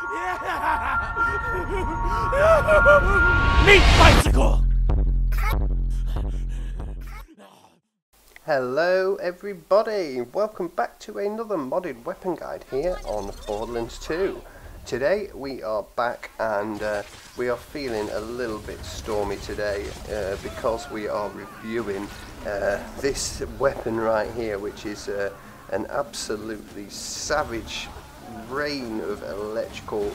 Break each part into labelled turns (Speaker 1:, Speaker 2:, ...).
Speaker 1: Meat bicycle!
Speaker 2: Hello everybody, welcome back to another modded weapon guide here on Borderlands 2. Today we are back and we are feeling a little bit stormy today because we are reviewing this weapon right here, which is an absolutely savage rain of electrical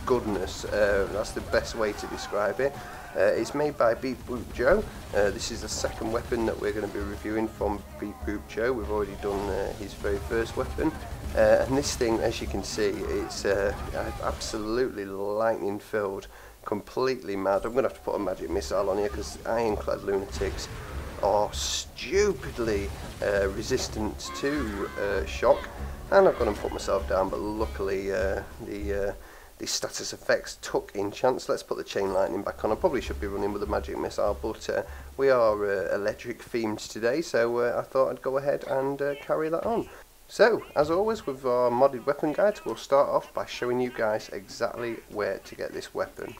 Speaker 2: goodness. That's the best way to describe it. It's made by Beat Boop Joe. This is the second weapon that we're going to be reviewing from Beat Boop Joe. We've already done his very first weapon. And this thing, as you can see, it's absolutely lightning filled, completely mad. I'm going to have to put a magic missile on here because ironclad lunatics are stupidly resistant to shock. And I've got to put myself down, but luckily the status effects took in chance. Let's put the chain lightning back on. I probably should be running with a magic missile, but we are electric themed today, so I thought I'd go ahead and carry that on. So, as always with our modded weapon guides, we'll start off by showing you guys exactly where to get this weapon.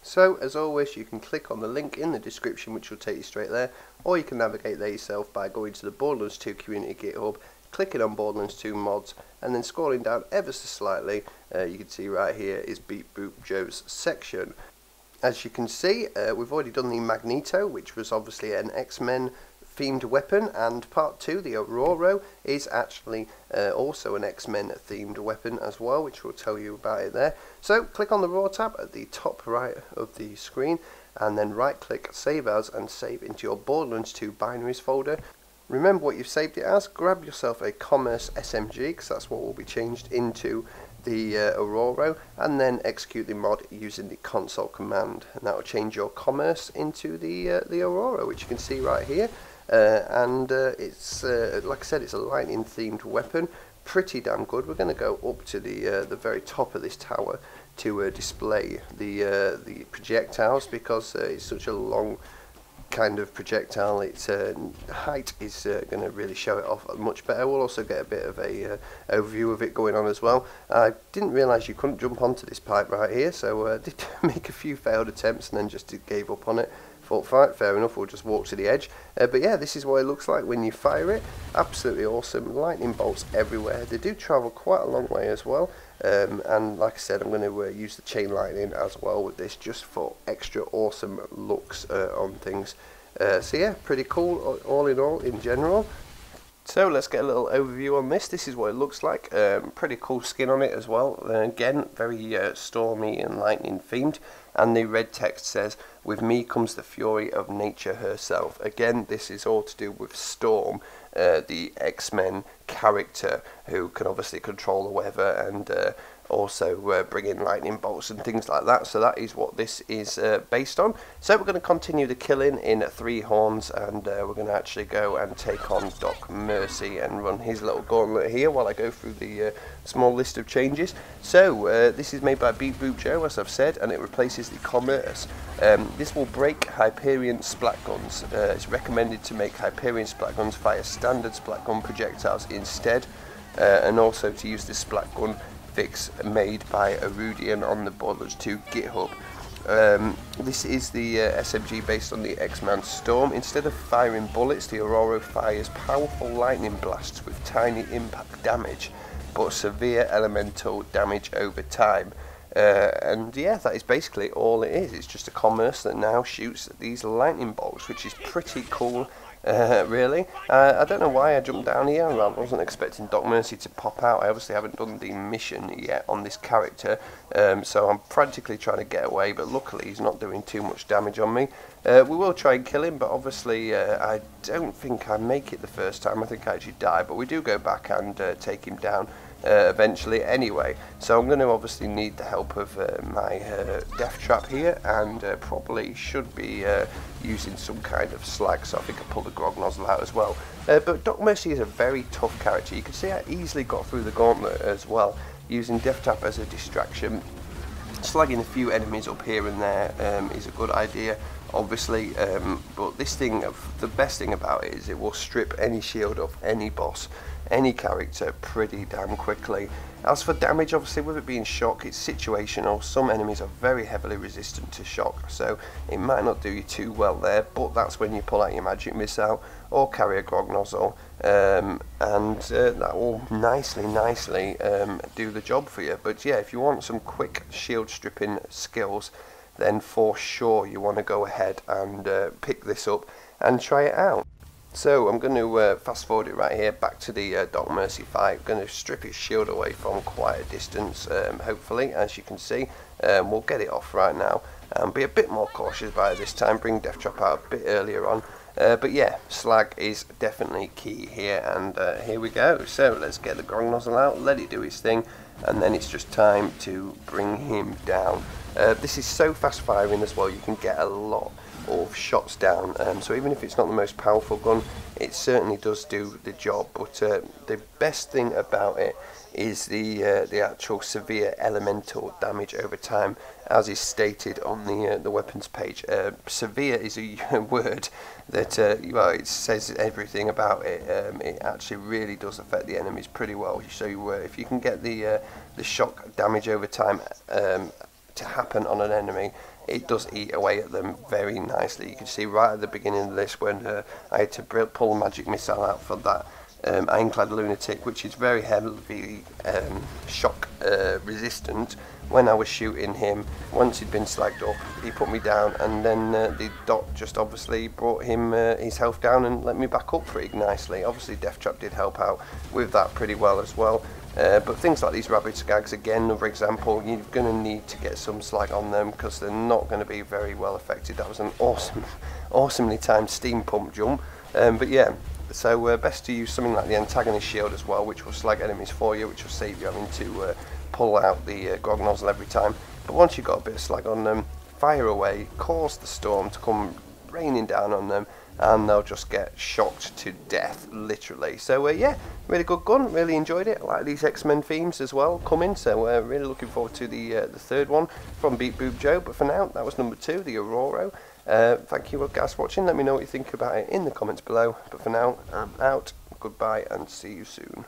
Speaker 2: So, as always, you can click on the link in the description, which will take you straight there, or you can navigate there yourself by going to the Borderlands 2 community GitHub, clicking on Borderlands 2 mods, and then scrolling down ever so slightly, you can see right here is Beat Boop Joe's section. As you can see, we've already done the Magneto, which was obviously an X-Men themed weapon, and part 2, the Ororo, is actually also an X-Men themed weapon as well, which will tell you about it there. So click on the Raw tab at the top right of the screen, and then right click Save As and save into your Borderlands 2 binaries folder. Remember what you've saved it as. Grab yourself a Commerce SMG, because that's what will be changed into the Ororo, and then execute the mod using the console command, and that will change your Commerce into the Ororo, which you can see right here. It's like I said, it's a lightning themed weapon, pretty damn good. We're going to go up to the very top of this tower to display the projectiles, because it's such a long kind of projectile. Its height is going to really show it off much better. We'll also get a bit of a overview of it going on as well. I didn't realise you couldn't jump onto this pipe right here, so I did make a few failed attempts and then just gave up on it. Thought, fine, fair enough, we'll just walk to the edge. But yeah, this is what it looks like when you fire it. Absolutely awesome. Lightning bolts everywhere. They do travel quite a long way as well. And like I said, I'm going to use the chain lightning as well with this, just for extra awesome looks on things. So yeah, pretty cool all in all in general. So let's get a little overview on this. This is what it looks like. Pretty cool skin on it as well. Again, very stormy and lightning themed. And the red text says, "With me comes the fury of nature herself." Again, this is all to do with Storm, the X-Men character who can obviously control the weather and also bring in lightning bolts and things like that. So that is what this is based on. So we're going to continue the killing in 3 horns, and we're going to actually go and take on Doc Mercy and run his little gauntlet here while I go through the small list of changes. So this is made by Beat Boop Joe, as I've said, and it replaces the Commerce. This will break Hyperion splat guns. It's recommended to make Hyperion splat guns fire standard splat gun projectiles instead, and also to use the splat gun fix made by Eridium on the Borderlands 2 GitHub. This is the SMG based on the X-Man Storm. Instead of firing bullets, the Ororo fires powerful lightning blasts with tiny impact damage, but severe elemental damage over time. And yeah, that is basically all it is. It's just a Commerce that now shoots these lightning bolts, which is pretty cool. Really. I don't know why I jumped down here. I wasn't expecting Doc Mercy to pop out. I obviously haven't done the mission yet on this character, so I'm frantically trying to get away, but luckily he's not doing too much damage on me. We will try and kill him, but obviously I don't think I make it the first time. I think I actually die, but we do go back and take him down eventually anyway. So I'm going to obviously need the help of my death trap here, and probably should be using some kind of slag, so I think I pull the grog nozzle out as well. But Doc Mercy is a very tough character. You can see I easily got through the gauntlet as well, using death trap as a distraction. Slagging a few enemies up here and there is a good idea. obviously, but this thing, the best thing about it is it will strip any shield of any boss, any character pretty damn quickly. As for damage, obviously with it being shock, it's situational. Some enemies are very heavily resistant to shock, so it might not do you too well there, but that's when you pull out your magic missile or carry a grog nozzle, and that will nicely do the job for you. But yeah, if you want some quick shield stripping skills, then for sure you want to go ahead and pick this up and try it out. So I'm going to fast forward it right here back to the Doc Mercy fight. I'm going to strip his shield away from quite a distance, hopefully, as you can see. We'll get it off right now and be a bit more cautious by this time, bring Death Trap out a bit earlier on. But yeah, slag is definitely key here, and here we go. So let's get the grog nozzle out, let it do its thing, and then it's just time to bring him down. This is so fast firing as well, you can get a lot of shots down, so even if it's not the most powerful gun, it certainly does do the job. But the best thing about it is the actual severe elemental damage over time, as is stated on the weapons page. Severe is a word that well, it says everything about it. It actually really does affect the enemies pretty well. So if you can get the shock damage over time to happen on an enemy, it does eat away at them very nicely. You can see right at the beginning of this when I had to pull a magic missile out for that ironclad lunatic, which is very heavily shock resistant. When I was shooting him, once he'd been slagged up, he put me down, and then the Doc just obviously brought him his health down and let me back up pretty nicely. Obviously Death Trap did help out with that pretty well as well. But things like these rabid skags, again, another example, you're going to need to get some slag on them because they're not going to be very well affected. That was an awesomely timed steam pump jump. But yeah, so best to use something like the antagonist shield as well, which will slag enemies for you, which will save you having to pull out the grog nozzle every time. But once you've got a bit of slag on them, fire away, cause the storm to come raining down on them, and they'll just get shocked to death, literally. So yeah, really good gun, really enjoyed it. I like these X-Men themes as well coming, so really looking forward to the third one from Beat Boob Joe. But for now, that was number 2, the Ororo. Thank you guys for watching. Let me know what you think about it in the comments below. But for now, I'm out. Goodbye and see you soon.